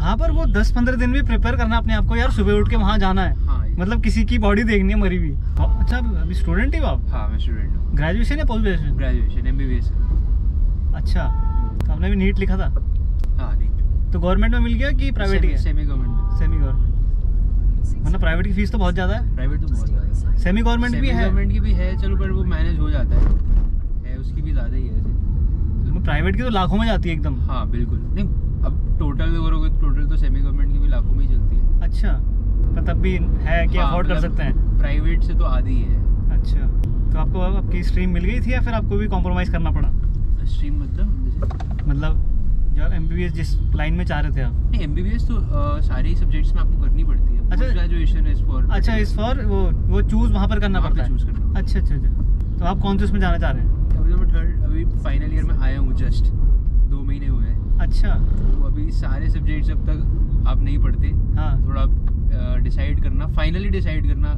हाँ, पर वो 10-15 दिन भी प्रिपेयर करना अपने आप को यार, सुबह उठ के वहाँ जाना है। हाँ, मतलब किसी की बॉडी देखनी है मरी हुई। अच्छा, अभी स्टूडेंट ही हो आप? हाँ, मैं स्टूडेंट हूँ। ग्रेजुएशन या पोस्ट ग्रेजुएशन? Graduation MBBS। अच्छा, तो आपने भी नीट लिखा था? हाँ, नीट। तो गवर्नमेंट में मिल गया कि प्राइवेट ही है? सेमी गवर्नमेंट में। सेमी गवर्नमेंट, मतलब प्राइवेट की फीस तो बहुत ज़्यादा है। प्राइवेट तो बहुत ज़्यादा है। सेमी गवर्नमेंट भी है? गवर्नमेंट की भी है, चलो, पर वो मैनेज हो जाता है उसकी भी ज़्यादा ही है वैसे। प्राइवेट की तो लाखों में जाती है एकदम। हाँ, बिल्कुल। नहीं, अब टोटल करोगे, टोटल तो सेमी गवर्नमेंट की भी लाखों में ही चलती है। अच्छा, पर तब भी है कि अफोर्ड कर सकते हैं? प्राइवेट से तो आधी ही है। अच्छा, तो आपको आपकी स्ट्रीम मिल गई थी या फिर आपको भी कॉम्प्रोमाइज़ करना पड़ा? स्ट्रीम मतलब जो आप MBBS जिस लाइन में चाह रहे थे आप? नहीं, MBBS तो सारे सब्जेक्ट्स में आपको करनी पड़ती है। अच्छा, ग्रेजुएशन इज फॉर। अच्छा, इस फॉर वो चूज वहाँ पर करना पड़ता है? चूज करना। अच्छा अच्छा अच्छा, तो आप कौन से उसमें जाना चाह रहे हैं? अभी तो मैं अभी फाइनल ईयर में आया हूँ, जस्ट 2 महीने हुए हैं। अच्छा, तो अभी सारे सब्जेक्ट जब तक आप नहीं पढ़ते, हाँ, थोड़ा डिसाइड करना, फाइनली डिसाइड करना,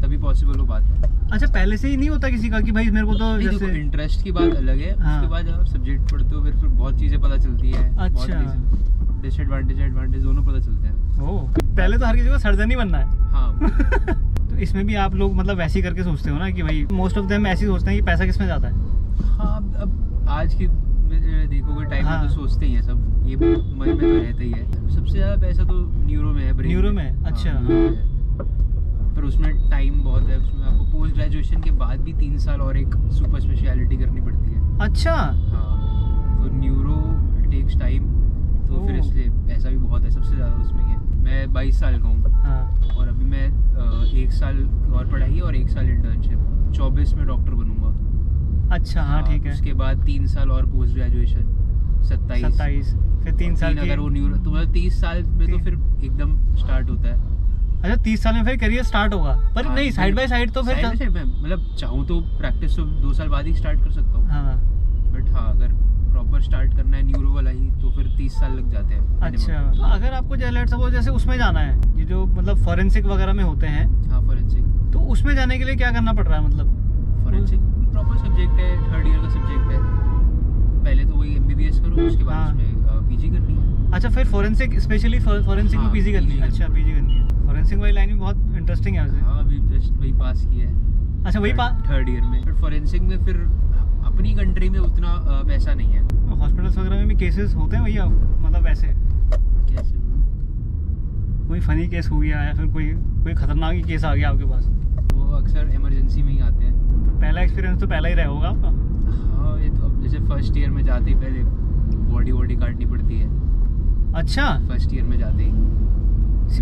तभी पॉसिबल हो पाता है। अच्छा, पहले से ही नहीं होता किसी का कि भाई मेरे को तो जैसे इंटरेस्ट की बात अलग है। हाँ। उसके बाद जब आप सब्जेक्ट पढ़ते हो फिर बहुत चीज़ें पता चलती है। अच्छा, डिसएडवांटेज एडवांटेज दोनों पता चलते हैं। ओह, पहले तो हर किसी को सर्जन ही बनना है। हाँ। तो इसमें भी आप लोग मतलब वैसे ही करके सोचते हो ना कि भाई मोस्ट ऑफ देम ऐसे ही सोचते हैं कि पैसा किसमें जाता है? हाँ, अब आज की देखोगे टाइम में तो सोचते ही हैं सब, ये मन में तो रहता ही है। सबसे ज़्यादा पैसा तो न्यूरो में है। न्यूरो में? अच्छा। पर उसमें टाइम बहुत है, उसमें आपको पोस्ट ग्रेजुएशन के बाद भी 3 साल और एक सुपर स्पेशलिटी करनी पड़ती है। अच्छा, हाँ, तो न्यूरो टेक्स टाइम, तो फिर इसलिए पैसा भी बहुत है। सबसे ज़्यादा उसमें है। मैं 22 साल का हूँ। हाँ, और अभी मैं 1 साल और पढ़ाई और 1 साल इंटर्नशिप, 24 में डॉक्टर बनूंगा। अच्छा, हाँ, ठीक है। उसके बाद 3 साल और पोस्ट ग्रेजुएशन, 27, फिर 3 साल अगर वो न्यूरो, तो मतलब 30 साल में तो फिर एकदम स्टार्ट होता है। अच्छा, 30 साल में फिर करियर स्टार्ट होगा? पर नहीं, साइड बाय साइड तो फिर मतलब चाहूँ तो प्रैक्टिस तो 2 साल बाद ही स्टार्ट कर सकता हूँ। हाँ, बट हाँ, अगर प्रॉपर स्टार्ट करना है न्यूरो वाला ही तो फिर 30 साल लग जाते हैं। अच्छा, तो अगर आपको जैसे उसमें जाना है, ये जो मतलब फॉरेंसिक वगैरह में होते हैं, हाँ, फॉरेंसिक, तो उसमें जाने के लिए क्या करना पड़ रहा है? मतलब फॉरेंसिक प्रॉपर सब्जेक्ट है, 3rd ईयर का सब्जेक्ट है। पहले तो वही MBBS करो, उसके बाद उसमें PG करनी है। अच्छा, फिर फॉरेंसिक, स्पेशली फॉरेंसिक में PG करनी है? अच्छा, PG करनी है। फॉरेंसिक वाली लाइन भी बहुत इंटरेस्टिंग है वैसे। हाँ, अभी जस्ट वही पास किया है। अच्छा, वही 3rd ईयर में। बट फॉरेंसिक में फिर अपनी कंट्री में उतना पैसा नहीं है। हॉस्पिटल्स वगैरह में भी केसेस होते हैं भैया, मतलब वैसे कैसे? कोई फनी केस हो गया या फिर कोई खतरनाक ही केस आ गया आपके पास? वो अक्सर इमरजेंसी में ही आते हैं। तो पहला एक्सपीरियंस तो पहला ही रहा होगा आपका? हाँ, ये तो अब जैसे फर्स्ट ईयर में जाते ही पहले बॉडी काटनी पड़ती है। अच्छा, फर्स्ट ईयर में जाते ही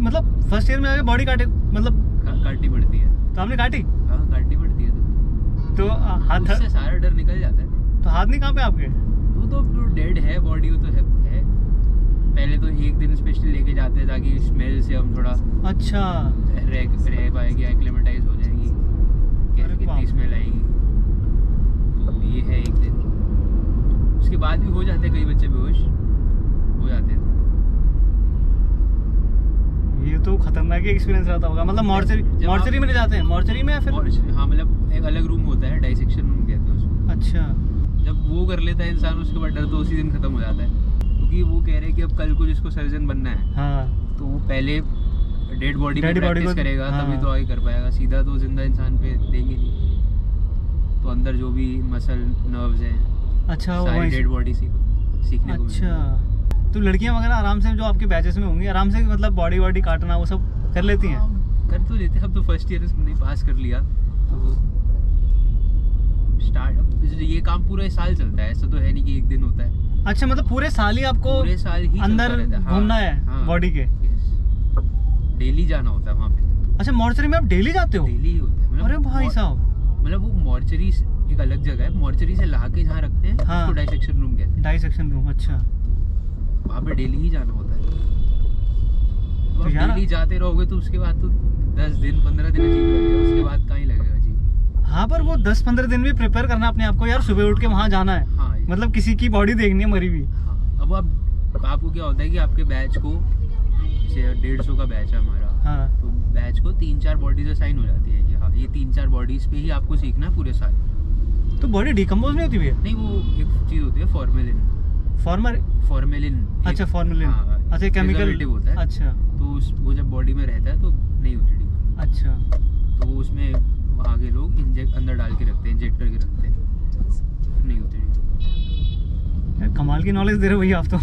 मतलब फर्स्ट ईयर में आके बॉडी मतलब काटनी पड़ती है। तो आपने काटी? हाँ, काटनी पड़ती है। तो हाथ उससे सारा डर निकल जाता है। तो हाथ नहीं कहाँ पे आपके? वो तो डेड है बॉडी, वो तो है। पहले तो एक दिन स्पेशली लेके जाते हैं ताकि स्मेल से हम थोड़ा अच्छा रह पाएगी, एक्लेमेटाइज हो जाएगी, कितनी स्मेल आएगी। तो ये है एक दिन। उसके बाद भी हो जाते हैं कई बच्चे बेहोश हो जाते हैं। ये तो खतरनाक एक्सपीरियंस रहता होगा। मतलब मॉर्चरी में ले जाते हैं? मॉर्चरी में या फिर? हाँ, मतलब एक अलग रूम होता है, डाइसेक्शन रूम कहते हैं उसको। अच्छा, जब वो कर लेता है इंसान, उसके बाद डर तो उसी दिन खत्म हो जाता है। क्योंकि वो कह रहे हैं कि अब कल को जिसको सर्जन बनना है, हाँ, तो वो पहले डेड बॉडी पे प्रैक्टिस करेगा, हाँ, तभी तो आगे कर पाएगा। सीधा तो जिंदा इंसान पे देंगे नहीं। तो अंदर जो भी मसल नर्व्स हैं, अच्छा, सारी डेड बॉडी सीखने को। अच्छा, तो लड़कियां वगैरह आराम से जो आपके बैचेस में होंगी, आराम से मतलब बॉडी काटना वो सब कर लेती हैं? कर तो लेते हैं। अब तो फर्स्ट ईयर में पास कर लिया तो स्टार्ट, ये काम पूरा साल चलता है, ऐसा तो है नहीं कि एक दिन होता है। अच्छा, मतलब पूरे साल ही आपको पूरे साल ही अंदर घूमना है बॉडी के? डेली जाना होता है वहाँ पे। अच्छा, मॉर्चरी में आप डेली जाते हो? डेली होता है। अरे भाई साहब, मतलब वो मॉर्चरी एक अलग जगह है, मॉर्चरी से ला के जहाँ रखते हैं, हाँ, उसको डाइसेक्शन रूम कहते हैं। डाइसेक्शन रूम, अच्छा। वहाँ पे डेली ही जाना होता है। तो डेली जाते रहोगे तो उसके बाद तो 10 दिन 15 दिन अजीब लगेगा, उसके बाद कहाँ ही लगेगा अजीब। हाँ, पर वो 10-15 दिन भी प्रिपेयर करना अपने आप को यार, सुबह उठ के वहाँ जाना है। हाँ, मतलब किसी की बॉडी देखनी है मरी हुई। हाँ, अब आपको क्या होता है कि आपके बैच को, जैसे 150 का बैच है हमारा, हाँ, तो बैच को 3-4 बॉडीज असाइन हो जाती है कि हाँ, ये 3-4 बॉडीज पे ही आपको सीखना है पूरे साल। तो बॉडी डिकम्पोज नहीं होती भैया? नहीं, वो एक चीज़ होती है फॉर्मेलिन। फॉर्मेलिन? अच्छा, फॉर्मेलिन। हाँ, अच्छा केमिकल प्रिजर्वेटिव होता है। अच्छा तो वो जब बॉडी में रहता है तो नहीं होती टीका। अच्छा तो उसमें वहाँ के लोग अंदर डाल के रखते हैं, इंजेक्ट करके रखते हैं, नहीं होती टीका। यार कमाल की नॉलेज दे रहे हो भैया आप तो।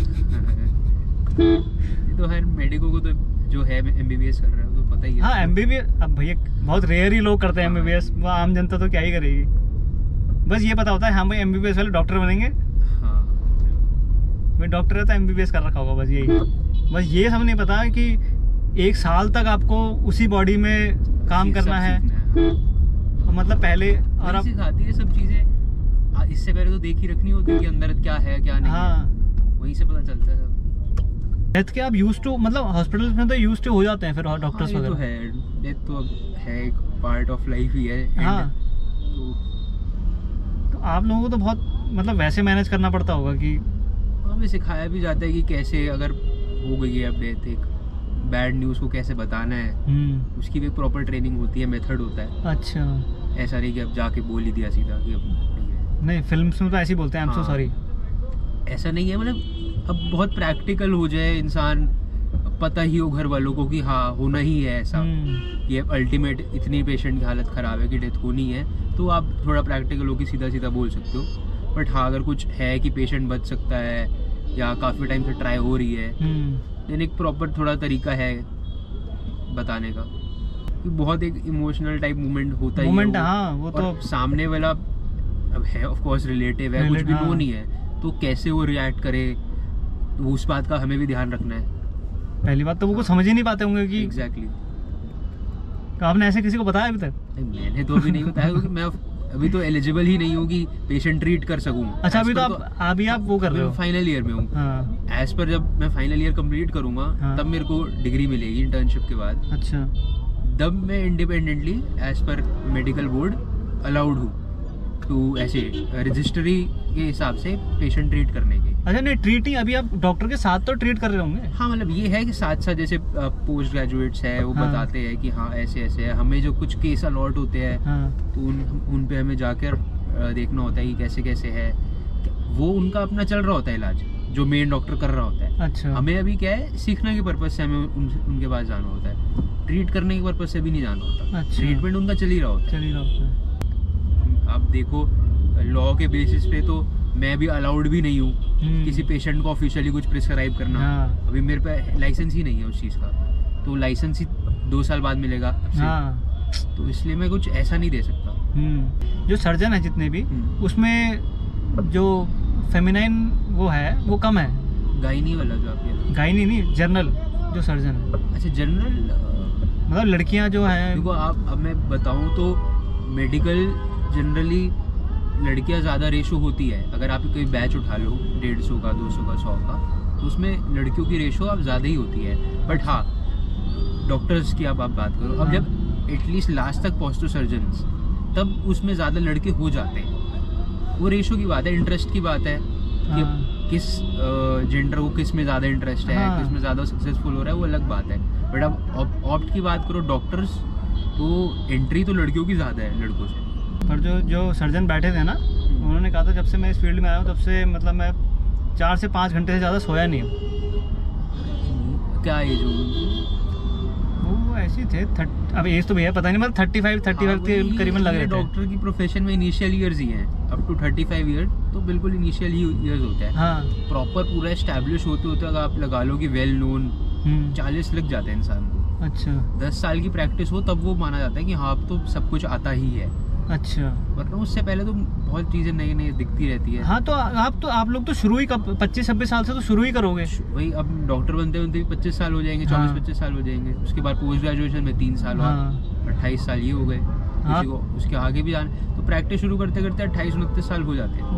ये तो हर मेडिको को तो जो है MBBS कर रहा है तो पता ही है। हाँ MBBS अब भैया बहुत रेयर ही लोग करते हैं MBBS, वो आम जनता तो क्या ही करेगी। बस ये पता होता है हाँ भाई MBBS वाले डॉक्टर बनेंगे, हाँ भाई डॉक्टर है तो MBBS कर रखा होगा, बस यही। बस ये सब नहीं पता कि 1 साल तक आपको उसी बॉडी में काम करना है, मतलब पहले और अब सिखाती है सब चीजें। इससे पहले तो देख ही रखनी होती है कि अंदर क्या है क्या नहीं हाँ है, वहीं से पता चलता है। डेथ के आप यूज टू मतलब हॉस्पिटल में तो यूज टू हो जाते हैं फिर डॉक्टर्स हाँ, ये तो वगैरह। है, डेथ तो अब है एक पार्ट ऑफ लाइफ ही है। हाँ तो तो आप लोगों को तो बहुत मतलब वैसे मैनेज करना पड़ता होगा कि हमें सिखाया भी जाता है कि कैसे अगर हो गई है अब डेथ, एक बैड न्यूज़ को कैसे बताना है, उसकी भी प्रॉपर ट्रेनिंग होती है, मेथड होता है। अच्छा ऐसा नहीं कि अब जाके बोल ही दिया सीधा कि अब नहीं है। नहीं फिल्म्स में तो ऐसे ही बोलते हैं आई एम सो सॉरी, ऐसा नहीं है। मतलब अब बहुत प्रैक्टिकल हो जाए इंसान, पता ही हो घर वालों को कि हाँ होना ही है ऐसा, कि अब अल्टीमेट इतनी पेशेंट की हालत ख़राब है कि डेथ होनी है, तो आप थोड़ा प्रैक्टिकल हो कि सीधा सीधा बोल सकते हो। बट हाँ अगर कुछ है कि पेशेंट बच सकता है या काफ़ी टाइम से ट्राई हो रही है, देन एक प्रॉपर थोड़ा तरीका है बताने का। कि बहुत एक इमोशनल टाइप मोमेंट होता ही है हाँ वो तो सामने वाला अब है ऑफ कोर्स रिलेटिव है, कुछ भी नो नहीं है, तो कैसे वो रिएक्ट करे, तो उस बात का हमें भी ध्यान रखना है। पहली बात तो वो कुछ समझ ही नहीं पाते होंगे कि एग्जैक्टली। तो आपने ऐसे किसी को बताया अभी तक? मैंने तो अभी नहीं बताया क्योंकि मैं अभी तो एलिजिबल ही नहीं हूँ कि पेशेंट ट्रीट कर सकूँ। अच्छा अभी तो आप वो कर रहे हो? फाइनल ईयर में हूँ। हाँ। एज पर जब मैं फाइनल ईयर कंप्लीट करूंगा हाँ। तब मेरे को डिग्री मिलेगी इंटर्नशिप के बाद। अच्छा तब मैं independently as per medical board allowed हूँ टू ऐसे रजिस्ट्री के हिसाब से पेशेंट ट्रीट करने के। अच्छा नहीं ट्रीटिंग अभी आप डॉक्टर के साथ तो ट्रीट कर रहे होंगे? हाँ मतलब ये है कि साथ साथ जैसे पोस्ट ग्रेजुएट्स है वो हाँ। बताते हैं कि हाँ ऐसे ऐसे है, हमें जो कुछ केस अलॉट होते हैं हाँ। तो उन पे हमें जाकर देखना होता है कि कैसे कैसे है, वो उनका अपना चल रहा होता है इलाज जो मेन डॉक्टर कर रहा होता है। अच्छा हमें अभी क्या है सीखने के पर्पज से हमें उनके पास जाना होता है, ट्रीट करने के पर्पज से भी नहीं जाना होता। अच्छा। ट्रीटमेंट उनका चल ही रहा होता है। चल ही रहा होता है। आप देखो लॉ के बेसिस पे तो मैं भी अलाउड भी नहीं हूँ किसी पेशेंट को ऑफिशियली कुछ प्रिस्क्राइब करना। हाँ। अभी मेरे पे लाइसेंस ही नहीं है उस चीज़ का, तो लाइसेंस ही 2 साल बाद मिलेगा अब से। हाँ। तो इसलिए मैं कुछ ऐसा नहीं दे सकता। जो सर्जन है जितने भी उसमें जो फेमिनाइन वो है वो कम है। गायनी वाला जो आपके गायनी नहीं जनरल जो सर्जन है। अच्छा जनरल मतलब लड़कियां जो हैं। देखो आप अब मैं बताऊं तो मेडिकल जनरली लड़कियां ज़्यादा रेशो होती है। अगर आप कोई बैच उठा लो 150 का 200 का 100 का तो उसमें लड़कियों की रेशो अब ज़्यादा ही होती है। बट हाँ डॉक्टर्स की आप बात करो अब जब एटलीस्ट लास्ट तक पहुँचो सर्जन्स तब उसमें ज़्यादा लड़के हो जाते हैं। वो रेशो की बात है, इंटरेस्ट की बात है कि किस जेंडर को किस में ज़्यादा इंटरेस्ट है, किस में ज़्यादा सक्सेसफुल हो रहा है, वो अलग बात है। बट अब ऑप्ट की बात करो डॉक्टर्स तो एंट्री तो लड़कियों की ज़्यादा है लड़कों से। पर जो सर्जन बैठे थे ना उन्होंने कहा था जब से मैं इस फील्ड में आया हूँ तब से मतलब मैं 4 से 5 घंटे से ज़्यादा सोया नहीं हूँ। क्या एज हो? वो ऐसे थे अब एज तो भैया पता नहीं मतलब 35 के करीबन लग रहे थे। डॉक्टर की प्रोफेशन में इनिशियल ईयर्स ही हैं अप टू 35 ईयर, तो बिल्कुल इनिशियल ही ईयर्स होता है। हाँ। प्रॉपर पूरा एस्टैब्लिश होते अगर आप लगा लो कि वेल नोन 40 लग जाते हैं इंसान को। अच्छा 10 साल की प्रैक्टिस हो तब वो माना जाता है कि हाँ अब तो सब कुछ आता ही है। अच्छा मतलब उससे पहले तो बहुत चीज़ें नई नई दिखती रहती है। हाँ तो आप लोग तो शुरू ही 25-26 साल से तो शुरू ही करोगे। वही अब डॉक्टर बनते बनते 25 साल हो जाएंगे। 24-25 साल हो जाएंगे। उसके बाद पोस्ट ग्रेजुएशन में 3 साल और 28 साल ये हो गए। किसी को उसके आगे भी जाना तो प्रैक्टिस शुरू करते करते 28-29 साल हो जाते हैं।